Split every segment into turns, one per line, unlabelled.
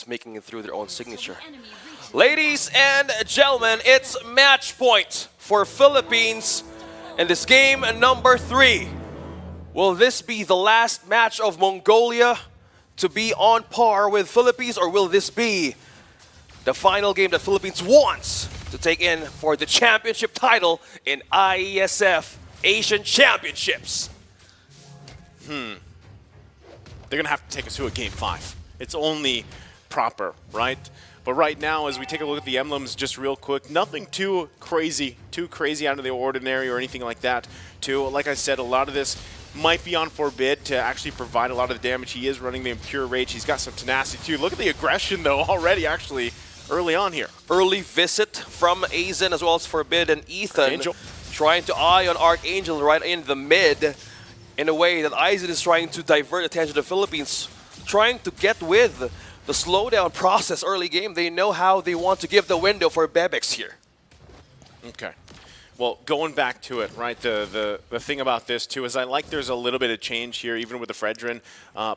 making it through their own signature. Ladies and gentlemen, it's match point for Philippines in this game number 3. Will this be the last match of Mongolia to be on par with Philippines, or will this be the final game that Philippines wants to take in for the championship title in IESF Asian Championships?
They're going to have to take us to a Game 5. It's only proper, right? But right now, as we take a look at the emblems just real quick, nothing too crazy out of the ordinary or anything like that. Like I said, a lot of this might be on Forbid to actually provide a lot of the damage. He is running the Impure Rage. He's got some tenacity too. Look at the aggression though already actually early on here.
Early visit from Aizen as well as Forbid and Ethan.
Archangel.
Trying to eye on Archangel right in the mid in a way that Aizen is trying to divert attention to the Philippines, trying to get with the slowdown process early game. They know how they want to give the window for Bebex here.
Okay. Well, going back to it, right, the thing about this, too, is I like there's a little bit of change here, even with the Fredrin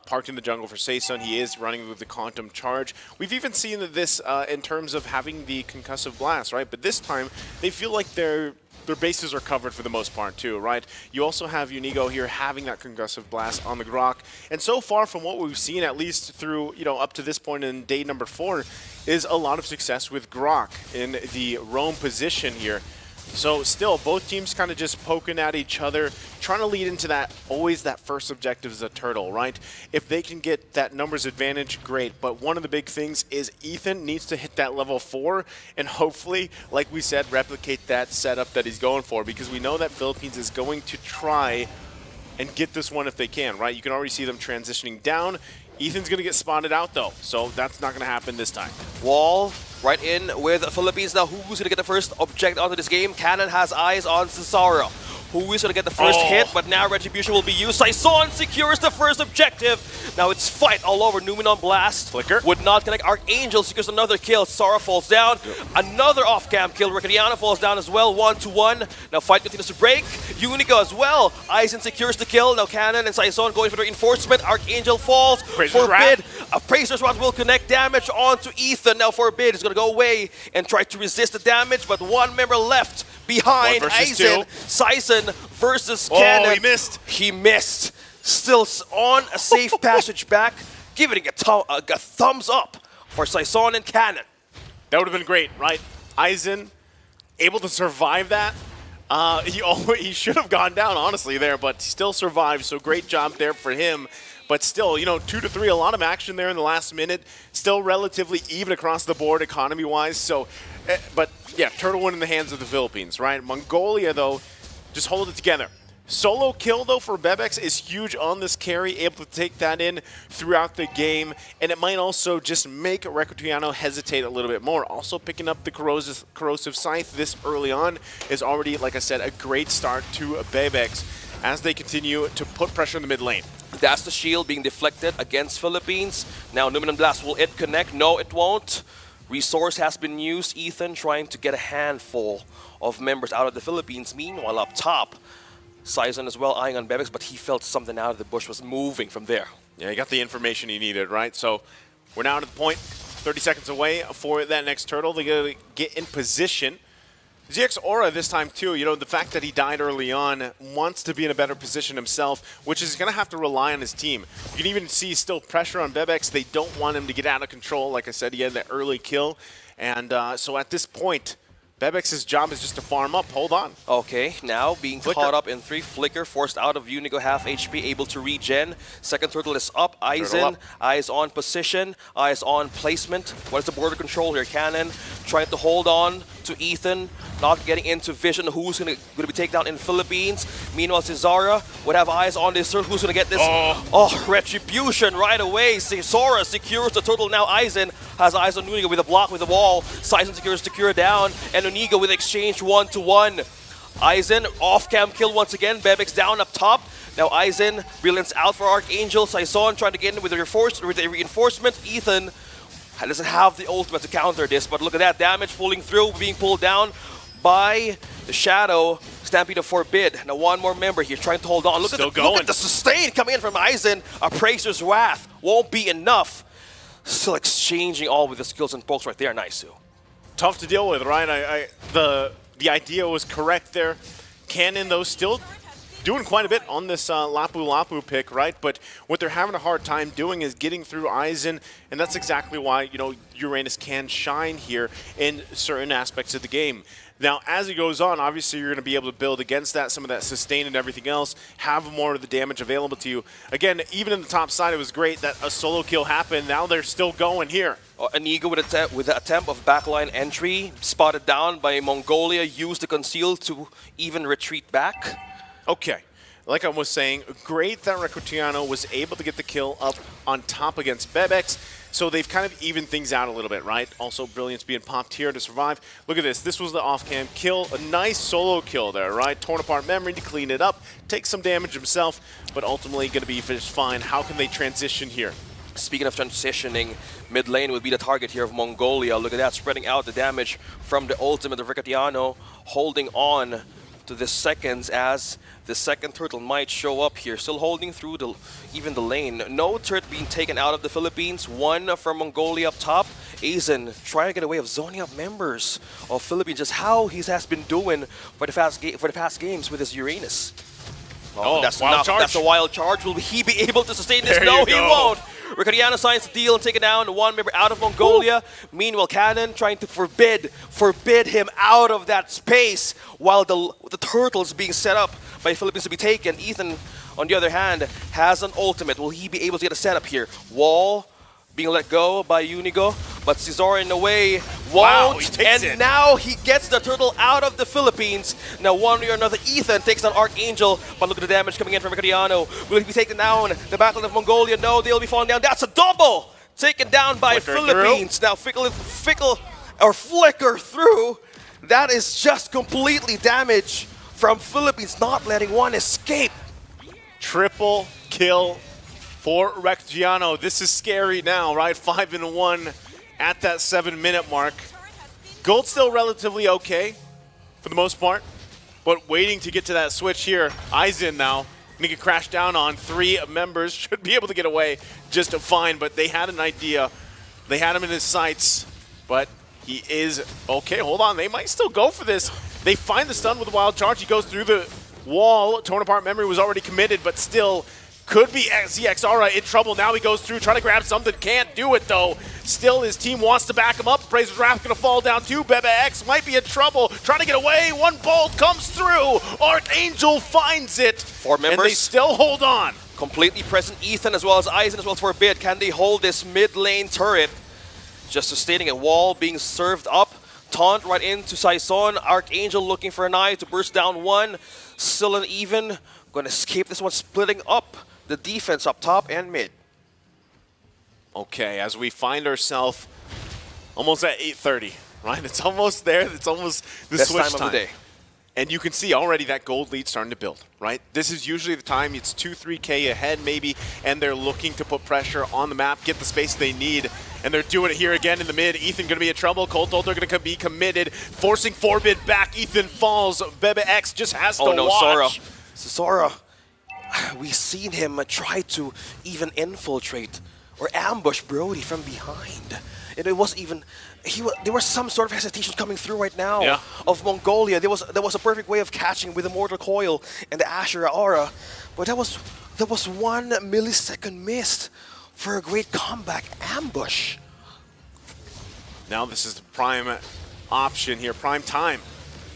parked in the jungle for Saesun. He is running with the Quantum Charge. We've even seen this in terms of having the Concussive Blast, right? But this time, they feel like their bases are covered for the most part, too, right? You also have Unigo here having that Concussive Blast on the Grok. And so far, from what we've seen, at least through, up to this point in day number 4, is a lot of success with Grok in the roam position here. So still, both teams kind of just poking at each other, trying to lead into that, always that first objective is a turtle, right? If they can get that numbers advantage, great. But one of the big things is Ethan needs to hit that level 4 and hopefully, like we said, replicate that setup that he's going for, because we know that Philippines is going to try and get this one if they can, right? You can already see them transitioning down. Ethan's going to get spotted out, though, so that's not going to happen this time.
Wall right in with Philippines now. Who's going to get the first object onto this game? Cannon has eyes on Cesaro. Who is going to get the first hit, but now Retribution will be used. Saesun secures the first objective. Now it's fight all over. Numenon Blast.
Flicker.
Would not connect. Archangel secures another kill. Cesaro falls down. Another off-cam kill. Ricadiano falls down as well. 1-1. Now fight continues to break. Unigo as well. Aizen secures the kill. Now Cannon and Saesun going for the reinforcement. Archangel falls. Forbid. Appraiser's Wrath will connect damage onto Ethan. Now Forbid is going to go away and try to resist the damage, but one member left behind Aizen. Saesun versus Cannon.
Oh, he missed.
He missed. Still on a safe passage back. Giving it a thumbs up for Saesun and Cannon.
That would have been great, right? Aizen able to survive that. He should have gone down, honestly, there, but still survived, so great job there for him. But still, 2 to 3, a lot of action there in the last minute. Still relatively even across the board economy-wise. So, but yeah, turtle win in the hands of the Philippines, right? Mongolia, though, just hold it together. Solo kill, though, for Bebex is huge on this carry, able to take that in throughout the game. And it might also just make Ricadiano hesitate a little bit more. Also picking up the Corrosive Scythe this early on is already, like I said, a great start to Bebex as they continue to put pressure in the mid lane.
That's the shield being deflected against Philippines. Now Numenon Blast, will it connect? No, it won't. Resource has been used. Ethan trying to get a handful of members out of the Philippines. Meanwhile, up top, Saesun as well eyeing on Bebex, but he felt something out of the bush was moving from there.
Yeah, he got the information he needed, right? So we're now to the point, 30 seconds away for that next turtle. They're going to get in position. ZX Aura this time too, the fact that he died early on, wants to be in a better position himself, which is going to have to rely on his team. You can even see still pressure on Bebex. They don't want him to get out of control. Like I said, he had that early kill. And so at this point, Bebex's job is just to farm up. Hold on.
Okay, now being caught up in 3. Flicker forced out of Unigo, half HP, able to regen. Second turtle is up. Aizen, eyes on position, eyes on placement. What is the border control here? Cannon trying to hold on to Ethan, not getting into vision who's going to be taken down in Philippines. Meanwhile, Cesara would have eyes on this turtle. Who's going to get this? Oh, Retribution right away. Cesara secures the turtle. Now Aizen has eyes on Unigo with a block with the wall. Saesun secures to cure down, and Unigo with exchange 1-1. Aizen off-cam kill once again. Bebex down up top. Now Aizen brilliance out for Archangel. Saesun trying to get in with the reinforcement. Ethan doesn't have the ultimate to counter this, but look at that damage pulling through, being pulled down by the Shadow. Stampede of Forbid. Now one more member here trying to hold on. Look at the sustain coming in from Aizen. Appraiser's Wrath won't be enough. Still exchanging all with the skills and pokes right there. Nice, too.
Tough to deal with, right? The idea was correct there. Cannon, though, still doing quite a bit on this Lapu Lapu pick, right? But what they're having a hard time doing is getting through Aizen, and that's exactly why, you know, Uranus can shine here in certain aspects of the game. Now, as it goes on, obviously you're going to be able to build against that, some of that sustain and everything else, have more of the damage available to you. Again, even in the top side, it was great that a solo kill happened. Now they're still going here.
Inigo with the attempt of backline entry, spotted down by Mongolia, used the conceal to even retreat back.
Okay. Like I was saying, great that Recutiano was able to get the kill up on top against Bebex. So they've kind of evened things out a little bit, right? Also, Brilliance being popped here to survive. Look at this. This was the off-cam kill. A nice solo kill there, right? Torn apart memory to clean it up. Take some damage himself, but ultimately going to be finished fine. How can they transition here?
Speaking of transitioning, mid lane would be the target here of Mongolia. Look at that, spreading out the damage from the ultimate of Recutiano, holding on to the seconds as the second turtle might show up here, still holding through even the lane. No turret being taken out of the Philippines, one from Mongolia up top. Aizen trying to get away of zoning up members of Philippines, just how he has been doing for the past games with his Uranus.
Oh,
that's
wild
enough.
charge.
That's a wild charge. Will he be able to sustain this?
There
No,
you
he
go.
won't. Recutiano signs the deal and take it down. One member out of Mongolia. Ooh. Meanwhile, Cannon trying to forbid him out of that space while the turtles being set up by Philippines to be taken. Ethan, on the other hand, has an ultimate. Will he be able to get a setup here? Wall being let go by Unigo, but Cesar in the way won't,
wow, he takes
and
it.
now he gets the turtle out of the Philippines. Now one way or another, Ethan takes on Archangel, but look at the damage coming in from Recutiano. Will he be taken down? The Battle of Mongolia, no, they'll be falling down. That's a double! Taken down by Philippines. Now flicker through. That is just completely damage from Philippines, not letting one escape.
Triple kill for Recutiano. This is scary now, right? 5-1 at that 7-minute mark. Gold still relatively okay for the most part, but waiting to get to that switch here. Aizen now, he can crash down on 3 members, should be able to get away just fine, but they had an idea. They had him in his sights, but he is okay. Hold on, they might still go for this. They find the stun with a wild charge. He goes through the wall. Torn apart memory was already committed, but still could be ZXara in trouble. Now he goes through, trying to grab something. Can't do it, though. Still, his team wants to back him up. Bracer's Wrath going to fall down, too. Bebe X might be in trouble. Trying to get away. One bolt comes through. Archangel finds it.
4 members.
And they still hold on.
Completely present Ethan as well as Aizen as well as Forbid. Can they hold this mid lane turret? Just sustaining a wall being served up. Taunt right into Saison. Archangel looking for an eye to burst down one. Still an even. Going to escape this one, splitting up the defense up top and mid.
Okay, as we find ourselves almost at 8:30, right? It's almost there. It's almost the
Best
switch
time of the day.
And you can see already that gold lead starting to build, right? This is usually the time, it's 2-3K ahead maybe, and they're looking to put pressure on the map, get the space they need, and they're doing it here again in the mid. Ethan gonna be in trouble, Colt Ultra gonna be committed, forcing Forbid back, Ethan falls, Bebe X just has to watch.
Sora, we've seen him try to even infiltrate or ambush Brody from behind. And it was even, there was some sort of hesitation coming through right now of Mongolia. There was a perfect way of catching with the Mortal Coil and the Ashura Aura, but that was 1 millisecond missed for a great comeback ambush.
Now this is the prime option here, prime time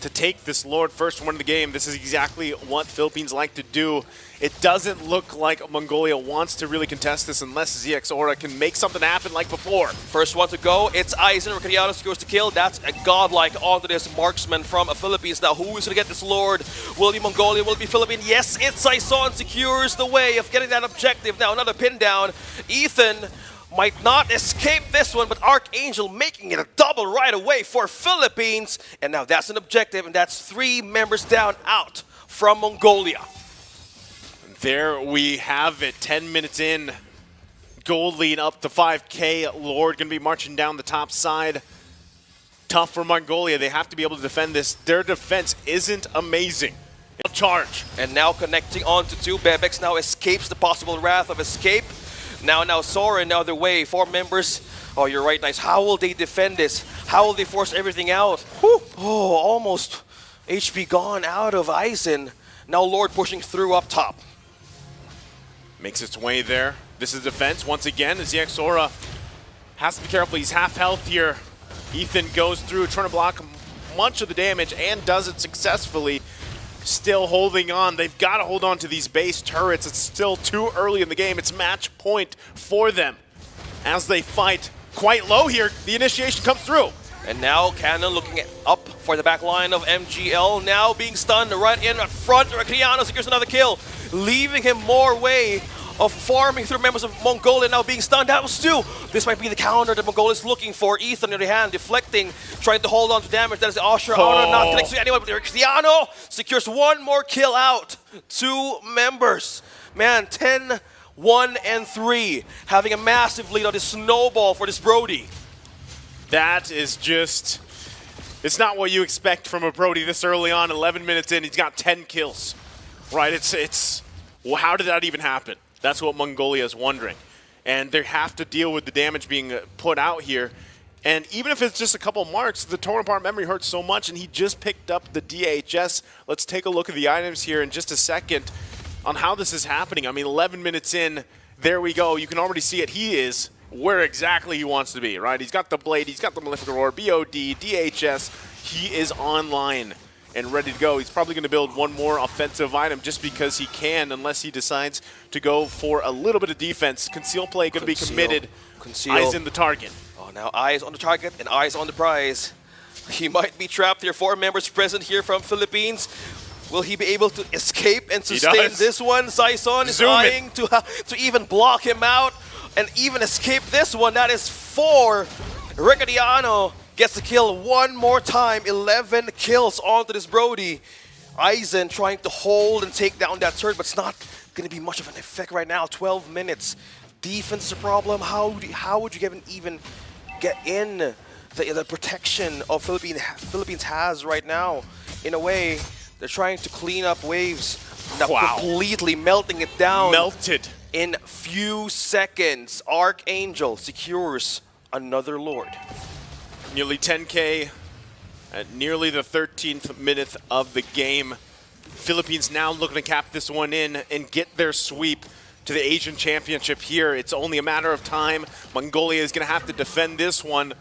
to take this Lord first one in the game. This is exactly what Philippines like to do. It doesn't look like Mongolia wants to really contest this unless ZX Aura can make something happen like before.
First one to go, it's Aizen. Recutiano scores to kill. That's a godlike onto this marksman from a Philippines. Now, who is going to get this Lord? Will it be Mongolia? Will it be Philippine? Yes, it's Saison secures the way of getting that objective. Now, another pin down. Ethan might not escape this one, but Archangel making it a double right away for Philippines. And now that's an objective, and that's 3 members down out from Mongolia.
There we have it, 10 minutes in. Gold lead up to 5K. Lord going to be marching down the top side. Tough for Mongolia. They have to be able to defend this. Their defense isn't amazing. Charge.
And now connecting on to 2. Bebex now escapes the possible wrath of escape. Now Soren the other way. 4 members. Oh, you're right, nice. How will they defend this? How will they force everything out? Whew. Oh, almost HP gone out of Eisen. Now Lord pushing through up top.
Makes its way there. This is defense once again. ZX Aura has to be careful. He's half health here. Ethan goes through, trying to block much of the damage and does it successfully. Still holding on. They've got to hold on to these base turrets. It's still too early in the game. It's match point for them as they fight quite low here. The initiation comes through.
And now Cannon looking up for the back line of MGL. Now being stunned right in front. Criano secures another kill, leaving him more way of farming through members of Mongolia. Now being stunned. That was 2. This might be the counter that Mongolia is looking for. Ethan on the hand, deflecting, trying to hold on to damage. That is the Usher. Oh, not connected to anyone, but Criano secures one more kill out. 2 members. Man, 10, 1, and 3. Having a massive lead on this snowball for this Brody.
That is just, it's not what you expect from a Brody this early on. 11 minutes in, he's got 10 kills, right? It's well, how did that even happen? That's what Mongolia is wondering. And they have to deal with the damage being put out here. And even if it's just a couple marks, the torn apart memory hurts so much, and he just picked up the DHS. Let's take a look at the items here in just a second on how this is happening. I mean, 11 minutes in, there we go. You can already see it. He is where exactly he wants to be, right? He's got the Blade, he's got the Malefic Roar, BOD, DHS. He is online and ready to go. He's probably going to build one more offensive item just because he can, unless he decides to go for a little bit of defense. Conceal play going to be committed. Eyes in the target.
Oh, now eyes on the target and eyes on the prize. He might be trapped here. 4 members present here from Philippines. Will he be able to escape and sustain this one? Saison is trying to even block him out and even escape this one. That is 4. Riccardiano gets the kill one more time. 11 kills onto this Brody. Eisen trying to hold and take down that turret, but it's not going to be much of an effect right now. 12 minutes. Defense is a problem. How would you even get in the protection of Philippines has right now? In a way, they're trying to clean up waves. Now completely melting it down.
Melted.
In few seconds, Archangel secures another Lord.
Nearly 10K at nearly the 13th minute of the game. Philippines now looking to cap this one in and get their sweep to the Asian Championship here. It's only a matter of time. Mongolia is going to have to defend this one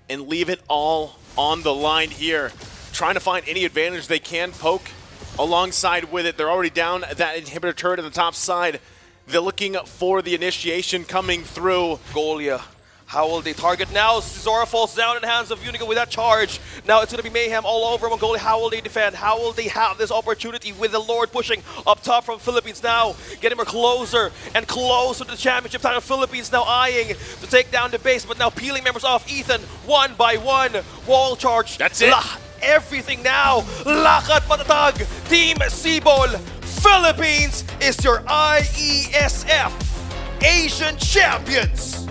and leave it all on the line here. Trying to find any advantage they can poke alongside with it. They're already down that inhibitor turret on the top side. They're looking for the initiation coming through.
Mongolia. How will they target now? Zora falls down in the hands of Unico with that charge. Now it's going to be mayhem all over Mongolia. How will they defend? How will they have this opportunity with the Lord pushing up top from Philippines now? Getting more closer and closer to the championship title. Philippines now eyeing to take down the base, but now peeling members off Ethan one by one. Wall charge.
That's it.
Everything now. Lakat patatag. Team Sibol. Philippines is your IESF Asian Champions.